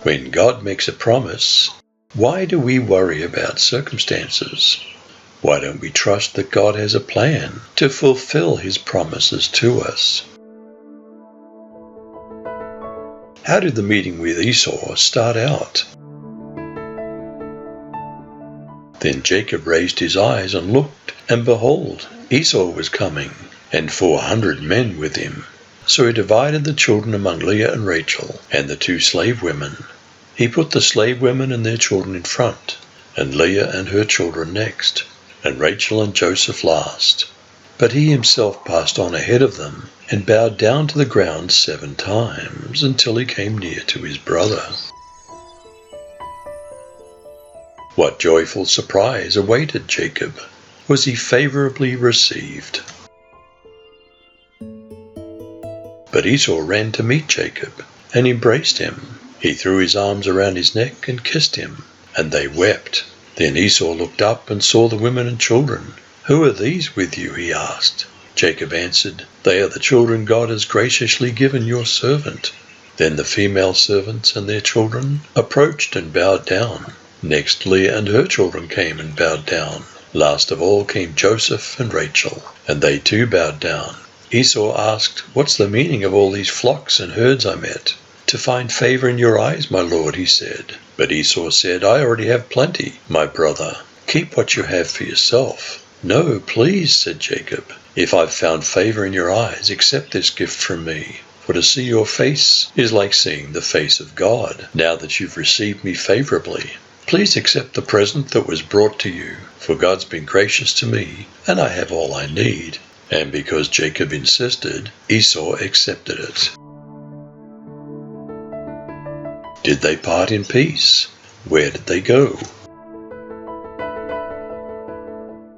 When God makes a promise, why do we worry about circumstances? Why don't we trust that God has a plan to fulfill His promises to us? How did the meeting with Esau start out? Then Jacob raised his eyes and looked, and behold, Esau was coming, and 400 men with him. So he divided the children among Leah and Rachel, and the 2 slave women. He put the slave women and their children in front, and Leah and her children next, and Rachel and Joseph last. But he himself passed on ahead of them, and bowed down to the ground 7 times, until he came near to his brother. What joyful surprise awaited Jacob! Was he favorably received? But Esau ran to meet Jacob, and embraced him. He threw his arms around his neck and kissed him, and they wept. Then Esau looked up and saw the women and children. "Who are these with you?" he asked. Jacob answered, "They are the children God has graciously given your servant." Then the female servants and their children approached and bowed down. Next Leah and her children came and bowed down. Last of all came Joseph and Rachel, and they too bowed down. Esau asked, "What's the meaning of all these flocks and herds I met?" "To find favor in your eyes, my lord," he said. But Esau said, "I already have plenty, my brother. Keep what you have for yourself." "No, please," said Jacob. "If I've found favor in your eyes, accept this gift from me. For to see your face is like seeing the face of God, now that you've received me favorably. Please accept the present that was brought to you, for God's been gracious to me, and I have all I need." And because Jacob insisted, Esau accepted it. Did they part in peace? Where did they go?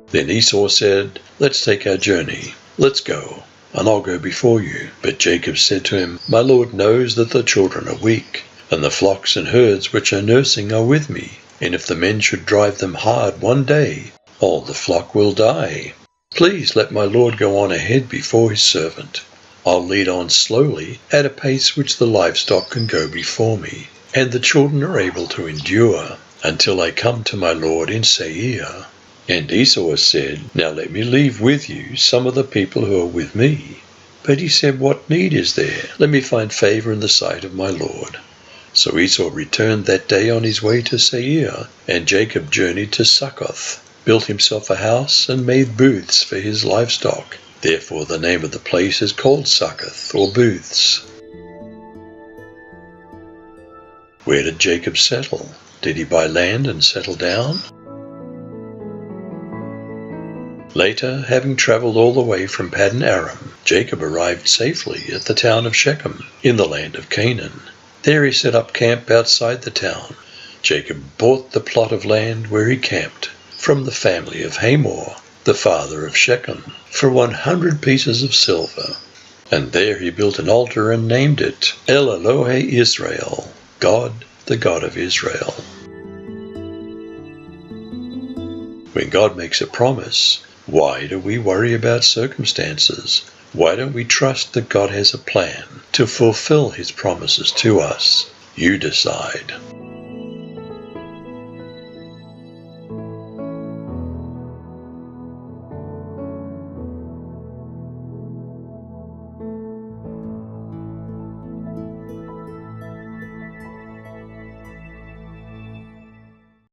Then Esau said, "Let's take our journey. Let's go, and I'll go before you." But Jacob said to him, "My lord knows that the children are weak, and the flocks and herds which are nursing are with me. And if the men should drive them hard one day, all the flock will die. Please let my lord go on ahead before his servant. I'll lead on slowly at a pace which the livestock can go before me, and the children are able to endure, until I come to my lord in Seir." And Esau said, "Now let me leave with you some of the people who are with me." But he said, "What need is there? Let me find favor in the sight of my lord." So Esau returned that day on his way to Seir, and Jacob journeyed to Succoth, built himself a house, and made booths for his livestock. Therefore the name of the place is called Succoth, or Booths. Where did Jacob settle? Did he buy land and settle down? Later, having traveled all the way from Paddan Aram, Jacob arrived safely at the town of Shechem, in the land of Canaan. There he set up camp outside the town. Jacob bought the plot of land where he camped from the family of Hamor, the father of Shechem, for 100 pieces of silver. And there he built an altar and named it El Elohe Israel, God, the God of Israel. When God makes a promise, why do we worry about circumstances? Why don't we trust that God has a plan to fulfill His promises to us? You decide.